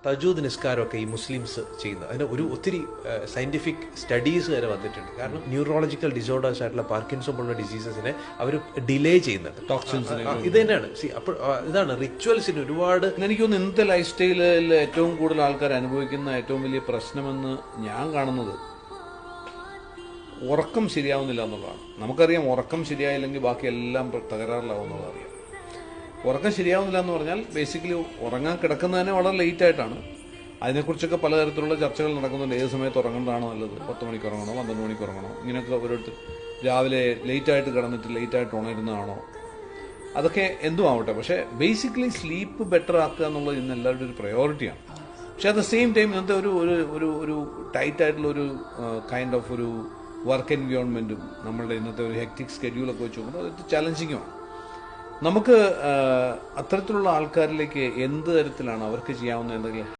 തജൂദ് നിസ്കാരമൊക്കെ ഈ മുസ്ലിംസ് ചെയ്യുന്നത് അതിന് ഒത്തിരി സയന്റിഫിക് സ്റ്റഡീസ് വരെ വന്നിട്ടുണ്ട്. കാരണം ന്യൂറോളജിക്കൽ ഡിസോർഡേഴ്സ് ആയിട്ടുള്ള പാർക്കിൻസൺ പോലുള്ള ഡിസീസസിനെ അവർ ഡിലേ ചെയ്യുന്നുണ്ട്. ടോക്സിൻസിനെ ഇത് തന്നെയാണ്. അപ്പോൾ ഇതാണ് റിച്വൽസിന് ഒരുപാട്. എനിക്ക് തോന്നുന്നു ഇന്നത്തെ ലൈഫ് സ്റ്റൈലിൽ ഏറ്റവും കൂടുതൽ ആൾക്കാർ അനുഭവിക്കുന്ന ഏറ്റവും വലിയ പ്രശ്നമെന്ന് ഞാൻ കാണുന്നത് ഉറക്കം ശരിയാവുന്നില്ല എന്നുള്ളതാണ്. നമുക്കറിയാം ഉറക്കം ശരിയായില്ലെങ്കിൽ ബാക്കി എല്ലാം തകരാറിലാവുന്നത് അറിയാം. ഉറക്കം ശരിയാവുന്നില്ല എന്ന് പറഞ്ഞാൽ ബേസിക്കലി ഉറങ്ങാൻ കിടക്കുന്നതിന് വളരെ ലേറ്റ് ആയിട്ടാണ്. അതിനെക്കുറിച്ചൊക്കെ പലതരത്തിലുള്ള ചർച്ചകൾ നടക്കുന്നുണ്ട്. ഏത് സമയത്ത് ഉറങ്ങേണ്ടതാണോ നല്ലത്, 10 മണിക്ക് ഉറങ്ങണോ 12 മണിക്ക് ഉറങ്ങണോ, ഇങ്ങനെയൊക്കെ ഓരോരുത്തർ രാവിലെ ലേറ്റായിട്ട് കിടന്നിട്ട് ലേറ്റായിട്ട് ഉണരുന്നതാണോ, അതൊക്കെ എന്തും ആവട്ടെ. പക്ഷേ ബേസിക്കലി സ്ലീപ്പ് ബെറ്റർ ആക്കുക എന്നുള്ളത് ഇന്ന് എല്ലാവരുടെ ഒരു പ്രയോറിറ്റിയാണ്. പക്ഷെ അറ്റ് ദ സെയിം ടൈം ഇന്നത്തെ ഒരു ടൈറ്റ് ആയിട്ടുള്ള ഒരു കൈൻഡ് ഓഫ് ഒരു വർക്ക് എൻവയോൺമെന്റും നമ്മളുടെ ഇന്നത്തെ ഒരു ഹെക്ടിക് സ്കെഡ്യൂളൊക്കെ വെച്ച് നോക്കുമ്പോൾ അത് ചലഞ്ചിങ്ങുമാണ്. നമുക്ക് അത്തരത്തിലുള്ള ആൾക്കാരിലേക്ക് എന്ത് തരത്തിലാണ് അവർക്ക് ചെയ്യാവുന്ന എന്തെങ്കിലും